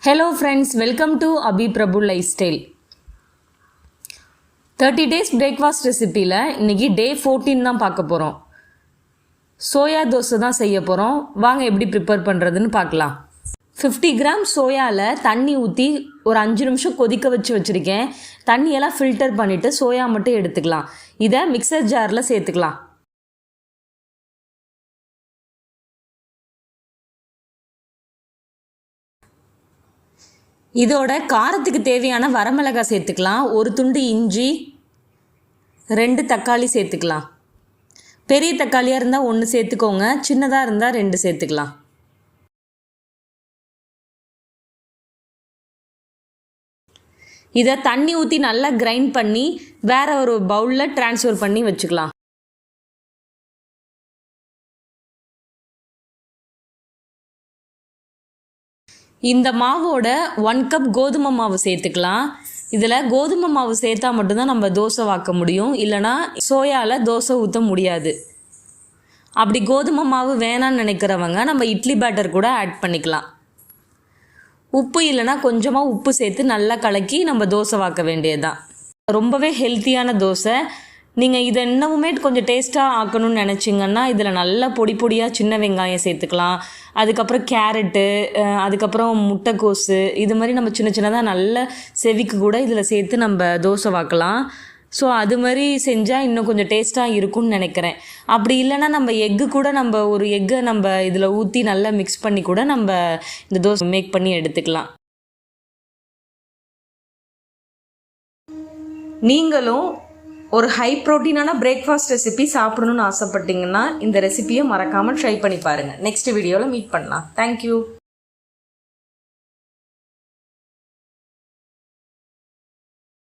Hello friends, welcome to Abhi Prabhu Lifestyle. 30 days breakfast recipe-ல இன்னைக்கு day 14 தான் பார்க்க போகிறோம். சோயா தோசை தான் செய்ய போகிறோம். வாங்க எப்படி ப்ரிப்பேர் பண்ணுறதுன்னு பார்க்கலாம். 50 கிராம் சோயாவில் தண்ணி ஊற்றி ஒரு 5 நிமிஷம் கொதிக்க வச்சுருக்கேன். தண்ணியெல்லாம் ஃபில்டர் பண்ணிவிட்டு சோயா மட்டும் எடுத்துக்கலாம். இதை மிக்சர் ஜாரில் சேர்த்துக்கலாம். இதோட காரத்துக்கு தேவையான வரமிளகாய் சேர்த்துக்கலாம். ஒரு துண்டு இஞ்சி, 2 தக்காளி சேர்த்துக்கலாம். பெரிய தக்காளியாக இருந்தால் 1 சேர்த்துக்கோங்க, சின்னதாக இருந்தால் 2 சேர்த்துக்கலாம். இதை தண்ணி ஊற்றி நல்லா கிரைண்ட் பண்ணி வேற ஒரு பவுலில் ட்ரான்ஸ்ஃபர் பண்ணி வச்சுக்கலாம். இந்த மாவோட 1 கப் கோதுமை மாவு சேர்த்துக்கலாம். இதில் கோதுமை மாவு சேர்த்தா மட்டும்தான் நம்ம தோசை வாக்க முடியும், இல்லைனா சோயாவில் தோசை ஊற்ற முடியாது. அப்படி கோதுமை மாவு வேணான்னு நினைக்கிறவங்க நம்ம இட்லி பேட்டர் கூட ஆட் பண்ணிக்கலாம். உப்பு இல்லைனா கொஞ்சமாக உப்பு சேர்த்து நல்லா கலக்கி நம்ம தோசை வாக்க வேண்டியதுதான். ரொம்பவே ஹெல்த்தியான தோசை. நீங்கள் இதை இன்னமுமே கொஞ்சம் டேஸ்ட்டாக ஆக்கணும்னு நினச்சிங்கன்னா இதில் நல்லா பொடி பொடியாக சின்ன வெங்காயம் சேர்த்துக்கலாம். அதுக்கப்புறம் கேரட்டு, அதுக்கப்புறம் முட்டைக்கோஸு, இது மாதிரி நம்ம சின்ன சின்னதாக நல்ல செவிக்கு கூட இதில் சேர்த்து நம்ம தோசை வாக்கலாம். ஸோ அது மாதிரி செஞ்சால் இன்னும் கொஞ்சம் டேஸ்ட்டாக இருக்கும்னு நினைக்கிறேன். அப்படி இல்லைன்னா நம்ம எக்கு கூட ஒரு எக்கை நம்ம இதில் ஊற்றி நல்லா மிக்ஸ் பண்ணி கூட நம்ம இந்த தோசை மேக் பண்ணி எடுத்துக்கலாம். நீங்களும் ஒரு ஹை ப்ரோட்டீனான பிரேக்ஃபாஸ்ட் ரெசிபி சாப்பிடணும்னு ஆசைப்பட்டீங்கன்னா இந்த ரெசிபியை மறக்காமல் ட்ரை பண்ணி பாருங்கள். நெக்ஸ்ட் வீடியோவில் மீட் பண்ணலாம். தேங்க்யூ.